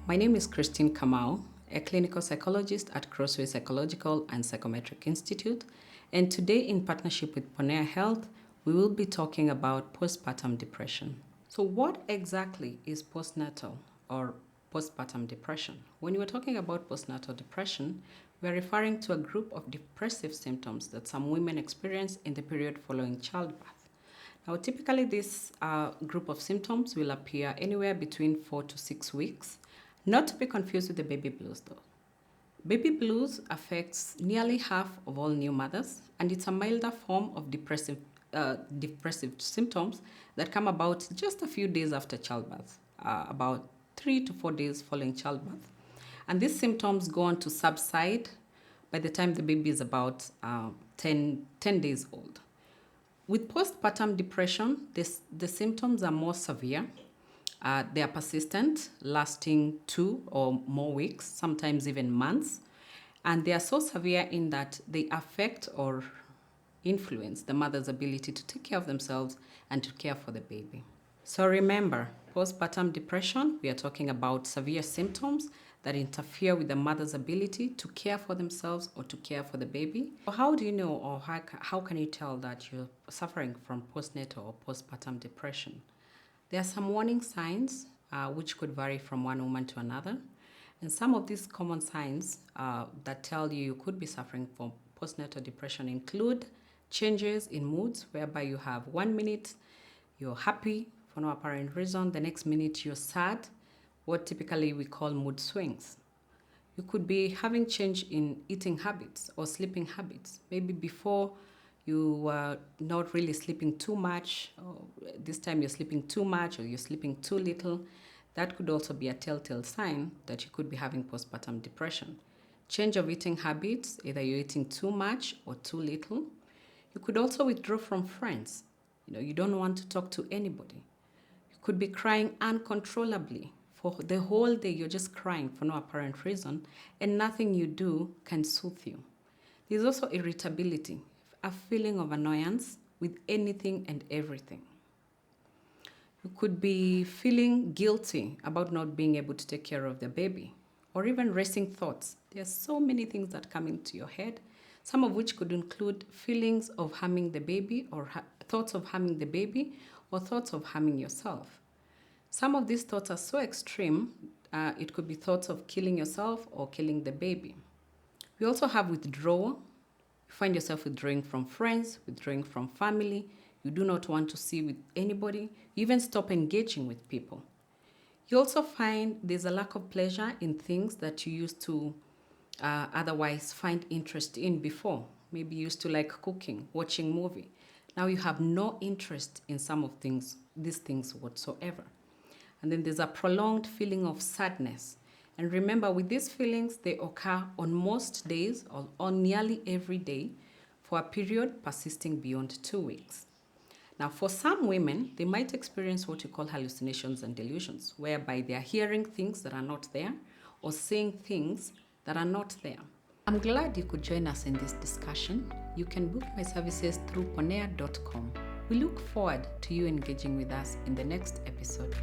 My name is Christine Kamau, a clinical psychologist at Crossway Psychological and Psychometric Institute, and today in partnership with Ponea Health, we will be talking about postpartum depression. So what exactly is postnatal or postpartum depression? When we're talking about postnatal depression, we're referring to a group of depressive symptoms that some women experience in the period following childbirth. Now, typically, this group of symptoms will appear anywhere between 4 to 6 weeks, not to be confused with the baby blues, though. Baby blues affects nearly half of all new mothers, and it's a milder form of depressive symptoms that come about just a few days after childbirth, about 3 to 4 days following childbirth. And these symptoms go on to subside by the time the baby is about 10 days old. With postpartum depression, the symptoms are more severe. They are persistent, lasting 2 or more weeks, sometimes even months. And they are so severe in that they affect or influence the mother's ability to take care of themselves and to care for the baby. So remember, postpartum depression, we are talking about severe symptoms that interfere with the mother's ability to care for themselves or to care for the baby. How do you know, or how can you tell that you're suffering from postnatal or postpartum depression? There are some warning signs which could vary from one woman to another. And some of these common signs that tell you could be suffering from postnatal depression include changes in moods, whereby you have 1 minute you're happy for no apparent reason, the next minute you're sad, what typically we call mood swings. You could be having change in eating habits or sleeping habits. Maybe before you were not really sleeping too much, or this time you're sleeping too much or you're sleeping too little. That could also be a telltale sign that you could be having postpartum depression. Change of eating habits, either you're eating too much or too little. You could also withdraw from friends. You don't want to talk to anybody. You could be crying uncontrollably. For the whole day, you're just crying for no apparent reason, and nothing you do can soothe you. There's also irritability, a feeling of annoyance with anything and everything. You could be feeling guilty about not being able to take care of the baby, or even racing thoughts. There are so many things that come into your head, some of which could include feelings of harming the baby, or thoughts of harming the baby, or thoughts of harming yourself. Some of these thoughts are so extreme, it could be thoughts of killing yourself or killing the baby. We also have withdrawal. You find yourself withdrawing from friends, withdrawing from family. You do not want to see with anybody. You even stop engaging with people. You also find there's a lack of pleasure in things that you used to otherwise find interest in before. Maybe you used to like cooking, watching movie. Now you have no interest in some of these things whatsoever. And then there's a prolonged feeling of sadness. And remember, with these feelings, they occur on most days or on nearly every day for a period persisting beyond 2 weeks. Now, for some women, they might experience what you call hallucinations and delusions, whereby they are hearing things that are not there or seeing things that are not there. I'm glad you could join us in this discussion. You can book my services through ponea.com. We look forward to you engaging with us in the next episode.